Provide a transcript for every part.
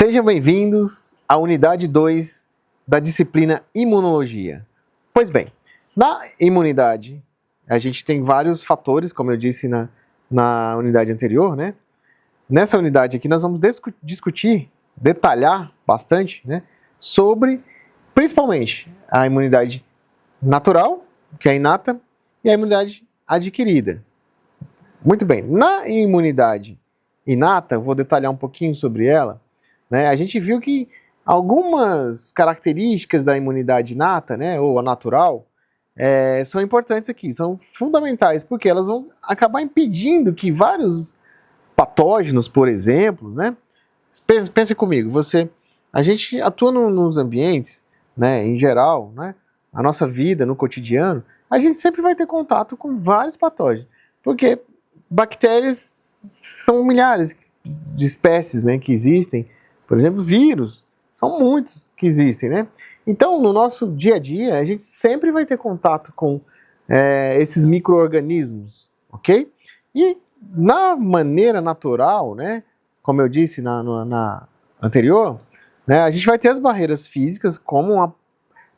Sejam bem-vindos à unidade 2 da disciplina Imunologia. Pois bem, na imunidade, a gente tem vários fatores, como eu disse na unidade anterior, né? Nessa unidade aqui nós vamos discutir, detalhar bastante, né, sobre, principalmente, a imunidade natural, que é inata, e a imunidade adquirida. Muito bem, na imunidade inata, eu vou detalhar um pouquinho sobre ela, né? A gente viu que algumas características da imunidade inata, né, ou a natural, são importantes aqui, são fundamentais, porque elas vão acabar impedindo que vários patógenos, por exemplo, né? Pense comigo, a gente atua nos ambientes, né, em geral, né, a nossa vida, no cotidiano, a gente sempre vai ter contato com vários patógenos, porque bactérias são milhares de espécies, né, que existem. Por exemplo, vírus, são muitos que existem, né? Então, no nosso dia a dia, a gente sempre vai ter contato com esses micro-organismos, ok? E na maneira natural, né, como eu disse na anterior, né, a gente vai ter as barreiras físicas como uma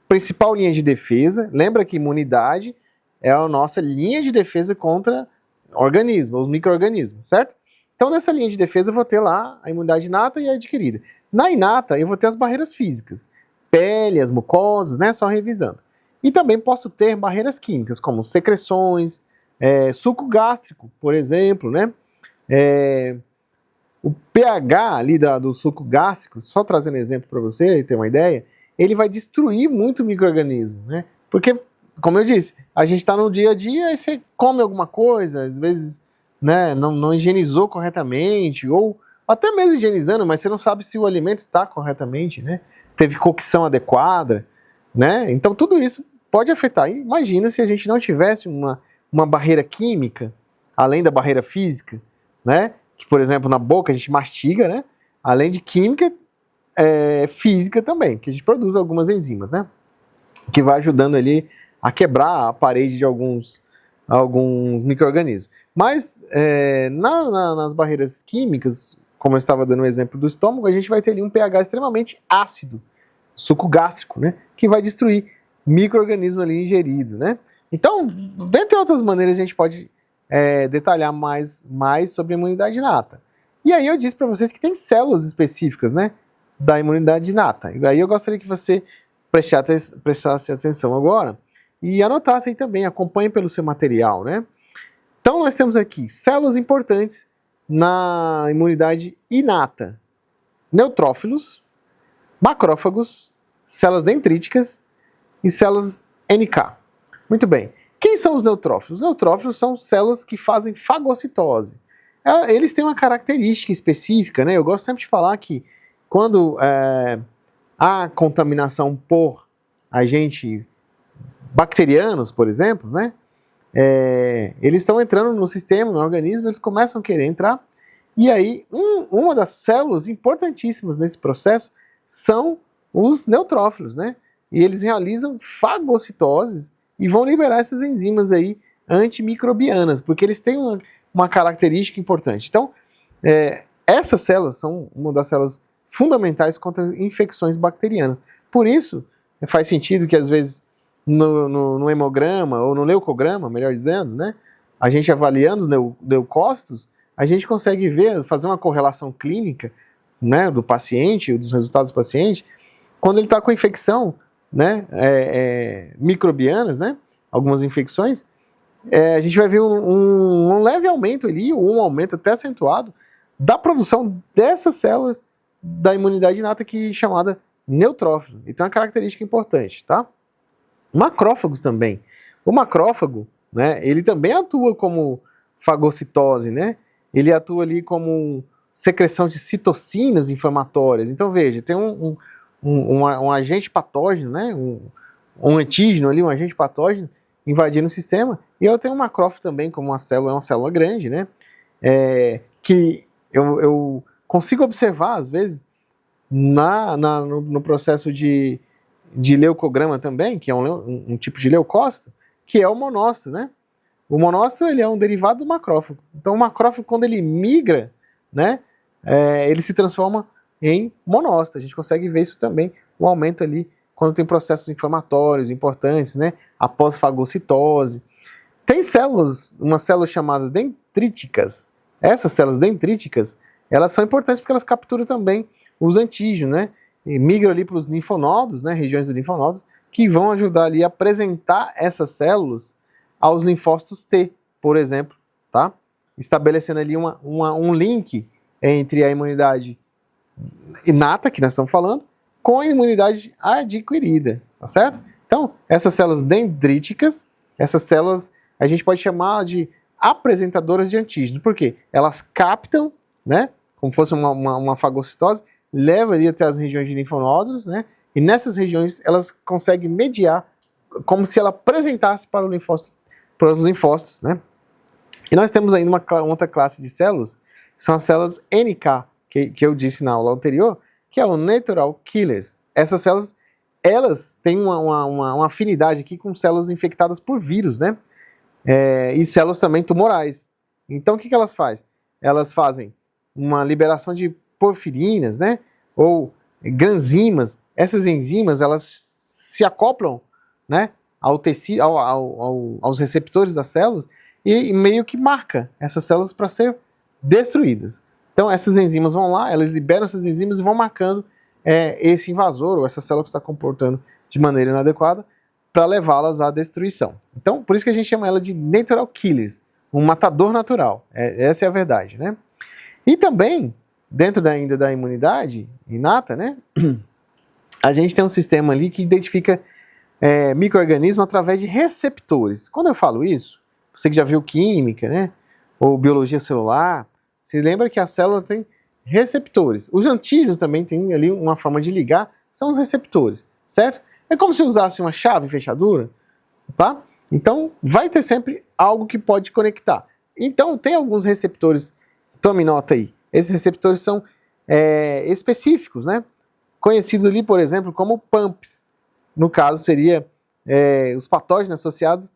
principal linha de defesa. Lembra que imunidade é a nossa linha de defesa contra organismos, os micro-organismos, certo? Então, nessa linha de defesa, eu vou ter lá a imunidade inata e a adquirida. Na inata, eu vou ter as barreiras físicas, pele, as mucosas, né, só revisando. E também posso ter barreiras químicas, como secreções, suco gástrico, por exemplo, né? O pH ali do suco gástrico, só trazendo exemplo para você ter uma ideia, ele vai destruir muito o micro-organismo, né? Porque, como eu disse, a gente está no dia a dia e você come alguma coisa, às vezes, né, não higienizou corretamente, ou até mesmo higienizando, mas você não sabe se o alimento está corretamente, né? Teve cocção adequada, né? Então tudo isso pode afetar. Imagina se a gente não tivesse uma barreira química, além da barreira física, né? Que, por exemplo, na boca a gente mastiga, né? Além de química, física também, que a gente produz algumas enzimas, né? Que vai ajudando ali a quebrar a parede de alguns micro-organismos. Mas nas barreiras químicas, como eu estava dando o exemplo do estômago, a gente vai ter ali um pH extremamente ácido, suco gástrico, né? Que vai destruir micro-organismo ali ingerido, né? Então, dentre outras maneiras, a gente pode detalhar mais sobre a imunidade inata. E aí eu disse para vocês que tem células específicas, né, da imunidade inata. E aí eu gostaria que você prestasse atenção agora e anotasse aí também, acompanhe pelo seu material, né? Então nós temos aqui células importantes na imunidade inata: neutrófilos, macrófagos, células dendríticas e células NK. Muito bem. Quem são os neutrófilos? Os neutrófilos são células que fazem fagocitose. Eles têm uma característica específica, né? Eu gosto sempre de falar que quando há contaminação por agentes bacterianos, por exemplo, né? Eles estão entrando no sistema, no organismo, eles começam a querer entrar, e aí uma das células importantíssimas nesse processo são os neutrófilos, né? E eles realizam fagocitoses e vão liberar essas enzimas aí antimicrobianas, porque eles têm uma característica importante. Então, essas células são uma das células fundamentais contra infecções bacterianas. Por isso, faz sentido que às vezes no hemograma ou no leucograma, melhor dizendo, né, a gente avaliando os leucócitos, a gente consegue fazer uma correlação clínica, né, do paciente, dos resultados do paciente, quando ele está com infecção, né, microbianas, né, algumas infecções, a gente vai ver um leve aumento ali, ou um aumento até acentuado, da produção dessas células da imunidade inata, que é chamada neutrófilo. Então é uma característica importante, tá? Macrófagos também. O macrófago, né, ele também atua como fagocitose, né? Ele atua ali como secreção de citocinas inflamatórias. Então veja, tem um agente patógeno, né? Um antígeno ali, um agente patógeno invadindo o sistema, e eu tenho um macrófago também como uma célula grande, né? Que eu consigo observar, às vezes, no processo de leucograma também, que é um tipo de leucócito, que é o monócito, né? O monócito, ele é um derivado do macrófago. Então, o macrófago, quando ele migra, né, ele se transforma em monócito. A gente consegue ver isso também, o aumento ali quando tem processos inflamatórios importantes, né? Após fagocitose. Tem células, umas células chamadas dendríticas. Essas células dendríticas, elas são importantes porque elas capturam também os antígenos, né? E migram ali para os linfonodos, né? Regiões dos linfonodos, que vão ajudar ali a apresentar essas células aos linfócitos T, por exemplo, tá? Estabelecendo ali um link entre a imunidade inata, que nós estamos falando, com a imunidade adquirida, tá certo? Então, essas células dendríticas, essas células a gente pode chamar de apresentadoras de antígenos. Por quê? Elas captam, né, como fosse uma fagocitose, leva ali até as regiões de linfonodos, né, e nessas regiões elas conseguem mediar como se ela apresentasse para os linfócitos, né. E nós temos ainda uma outra classe de células, que são as células NK, que eu disse na aula anterior, que é o Natural Killers. Essas células, elas têm uma afinidade aqui com células infectadas por vírus, né? E células também tumorais. Então, o que elas fazem? Elas fazem uma liberação de porfirinas, né? Ou granzimas. Essas enzimas, elas se acoplam, né? Ao tecido, aos receptores das células e meio que marca essas células para ser destruídas. Então, essas enzimas vão lá, elas liberam essas enzimas e vão marcando esse invasor ou essa célula que está comportando de maneira inadequada para levá-las à destruição. Então, por isso que a gente chama ela de natural killers, um matador natural. Essa é a verdade, né? E também, dentro ainda da imunidade inata, né? A gente tem um sistema ali que identifica micro-organismos através de receptores. Quando eu falo isso, você que já viu química, né? Ou biologia celular, se lembra que a célula tem receptores. Os antígenos também têm ali uma forma de ligar, são os receptores, certo? É como se usasse uma chave e fechadura, tá? Então, vai ter sempre algo que pode conectar. Então, tem alguns receptores, tome nota aí. Esses receptores são específicos, né? Conhecidos ali, por exemplo, como PAMPs. No caso, seria os patógenos associados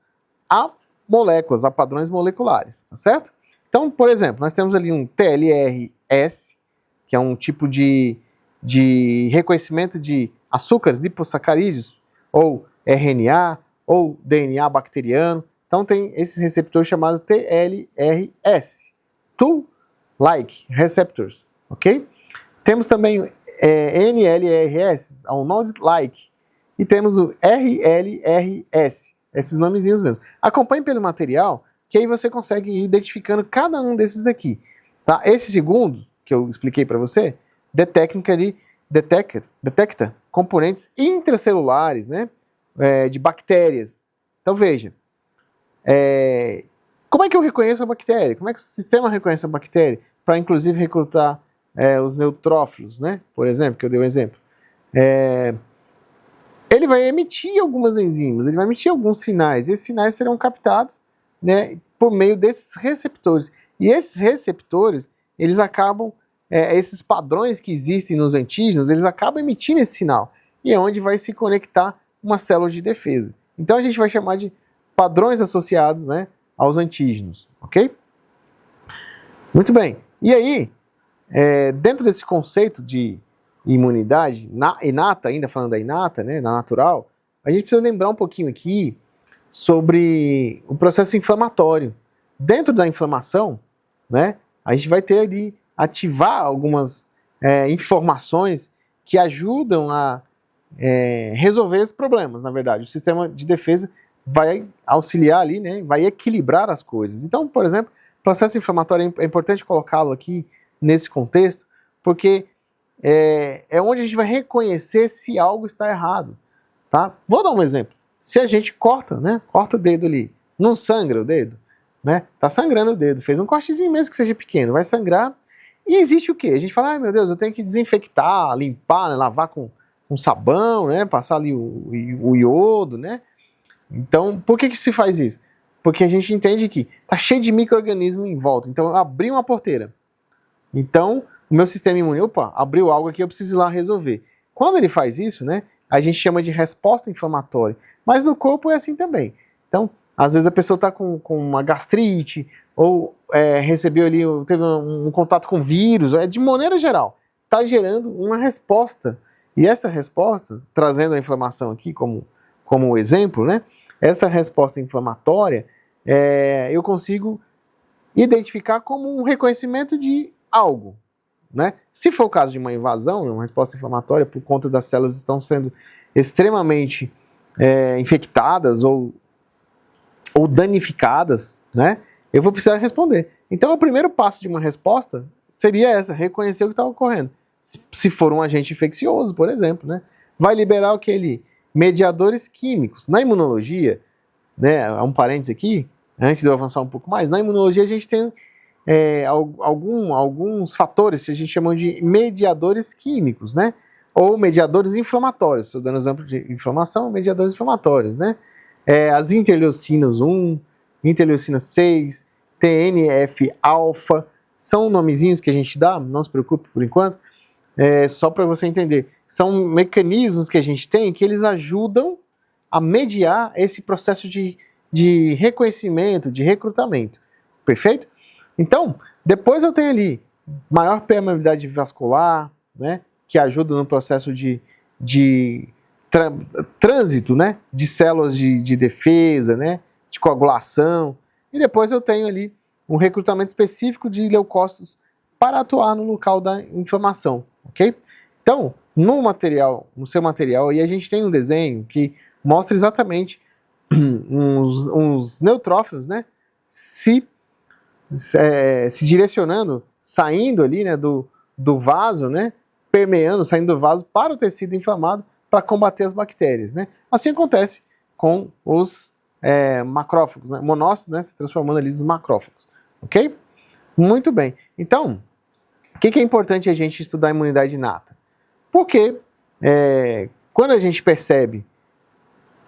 a moléculas, a padrões moleculares, tá certo? Então, por exemplo, nós temos ali um TLRS, que é um tipo de reconhecimento de açúcares lipossacarídeos, ou RNA, ou DNA bacteriano. Então, tem esses receptores chamados TLRS, Toll-like receptors, ok? Temos também NLRS, ou Node-like, e temos o RLRS, esses nomezinhos mesmo. Acompanhe pelo material, que aí você consegue ir identificando cada um desses aqui. Tá? Esse segundo, que eu expliquei para você, detecta componentes intracelulares, né, de bactérias. Então veja, como é que eu reconheço a bactéria? Como é que o sistema reconhece a bactéria? Para inclusive recrutar os neutrófilos, né, por exemplo, que eu dei um exemplo. Ele vai emitir algumas enzimas, ele vai emitir alguns sinais, e esses sinais serão captados, né, por meio desses receptores. E esses receptores, eles acabam, esses padrões que existem nos antígenos, eles acabam emitindo esse sinal. E é onde vai se conectar uma célula de defesa. Então a gente vai chamar de padrões associados, né, aos antígenos, ok? Muito bem. E aí, dentro desse conceito de imunidade inata, ainda falando da inata, né, na natural, a gente precisa lembrar um pouquinho aqui sobre o processo inflamatório. Dentro da inflamação, né, a gente vai ter de ativar algumas informações que ajudam a resolver esses problemas, na verdade. O sistema de defesa vai auxiliar ali, né, vai equilibrar as coisas. Então, por exemplo, o processo inflamatório é importante colocá-lo aqui nesse contexto, porque é onde a gente vai reconhecer se algo está errado, tá? Vou dar um exemplo. Se a gente corta, né, corta o dedo ali, não sangra o dedo, né? Tá sangrando o dedo, fez um cortezinho mesmo que seja pequeno, vai sangrar. E existe o quê? A gente fala, ai meu Deus, eu tenho que desinfectar, limpar, né, lavar com sabão, né, passar ali o iodo, né? Então, por que se faz isso? Porque a gente entende que tá cheio de micro-organismo em volta. Então, eu abri uma porteira. Então, o meu sistema imune, opa, abriu algo aqui, eu preciso ir lá resolver. Quando ele faz isso, né, a gente chama de resposta inflamatória. Mas no corpo é assim também. Então, às vezes a pessoa está com uma gastrite, ou recebeu ali, teve um contato com vírus, de maneira geral. está gerando uma resposta. E essa resposta, trazendo a inflamação aqui como exemplo, né? Essa resposta inflamatória, eu consigo identificar como um reconhecimento de algo, né? Se for o caso de uma invasão, uma resposta inflamatória, por conta das células estão sendo extremamente infectadas ou danificadas, né? Eu vou precisar responder. Então, o primeiro passo de uma resposta seria reconhecer o que está ocorrendo. Se for um agente infeccioso, por exemplo, né? Vai liberar aquele mediadores químicos. Na imunologia, né, um parênteses aqui, antes de eu avançar um pouco mais, na imunologia a gente tem alguns fatores que a gente chama de mediadores químicos, né? Ou mediadores inflamatórios. Estou dando exemplo de inflamação, mediadores inflamatórios, né? As interleucinas 1, interleucina 6, TNF-alfa, são nomezinhos que a gente dá, não se preocupe por enquanto, só para você entender. São mecanismos que a gente tem que eles ajudam a mediar esse processo de reconhecimento, de recrutamento. Perfeito? Então, depois eu tenho ali maior permeabilidade vascular, né, que ajuda no processo de trânsito, né, de células de defesa, né, de coagulação. E depois eu tenho ali um recrutamento específico de leucócitos para atuar no local da inflamação, ok? Então, no seu material, aí a gente tem um desenho que mostra exatamente uns neutrófilos, né, se direcionando, saindo ali, né, do vaso, né, permeando, saindo do vaso para o tecido inflamado para combater as bactérias, né? Assim acontece com os macrófagos, né, monócitos, né, se transformando ali nos macrófagos, ok? Muito bem. Então, o que é importante a gente estudar a imunidade inata? Porque quando a gente percebe,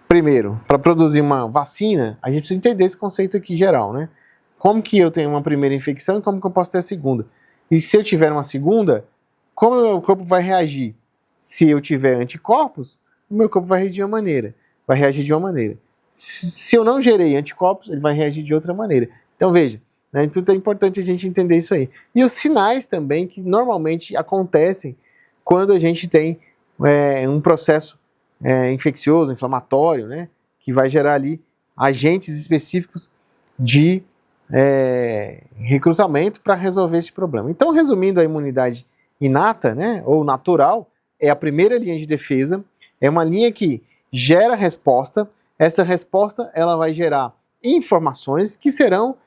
primeiro, para produzir uma vacina, a gente precisa entender esse conceito aqui geral, né? Como que eu tenho uma primeira infecção e como que eu posso ter a segunda? E se eu tiver uma segunda, como o meu corpo vai reagir? Se eu tiver anticorpos, o meu corpo vai reagir de uma maneira. Se eu não gerei anticorpos, ele vai reagir de outra maneira. Então veja, né, então é importante a gente entender isso aí. E os sinais também que normalmente acontecem quando a gente tem um processo infeccioso, inflamatório, né, que vai gerar ali agentes específicos de recrutamento para resolver esse problema. Então, resumindo, a imunidade inata, né, ou natural, é a primeira linha de defesa, é uma linha que gera resposta. Essa resposta ela vai gerar informações que serão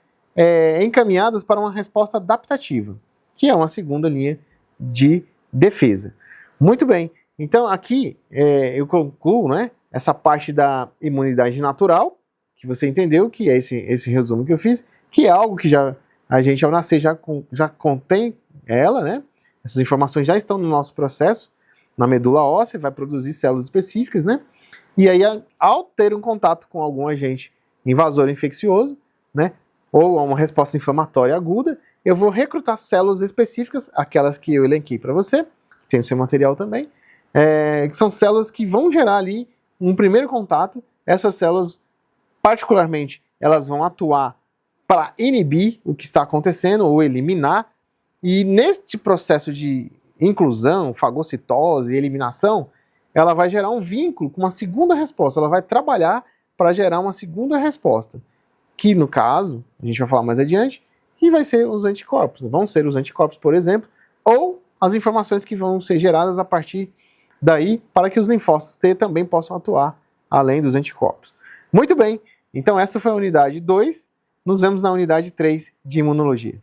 encaminhadas para uma resposta adaptativa, que é uma segunda linha de defesa. Muito bem, então aqui eu concluo, né, essa parte da imunidade natural, que você entendeu, que é esse resumo que eu fiz, que é algo que a gente ao nascer já contém ela, né? Essas informações já estão no nosso processo, na medula óssea, vai produzir células específicas, né? E aí, ao ter um contato com algum agente invasor infeccioso, né, ou uma resposta inflamatória aguda, eu vou recrutar células específicas, aquelas que eu elenquei para você, que tem no seu material também, que são células que vão gerar ali um primeiro contato. Essas células, particularmente, elas vão atuar para inibir o que está acontecendo ou eliminar, e neste processo de inclusão, fagocitose e eliminação, ela vai gerar um vínculo com uma segunda resposta, ela vai trabalhar para gerar uma segunda resposta, que no caso, a gente vai falar mais adiante, e vai ser os anticorpos, vão ser os anticorpos, por exemplo, ou as informações que vão ser geradas a partir daí, para que os linfócitos T também possam atuar além dos anticorpos. Muito bem, então essa foi a unidade 2, nos vemos na unidade 3 de imunologia.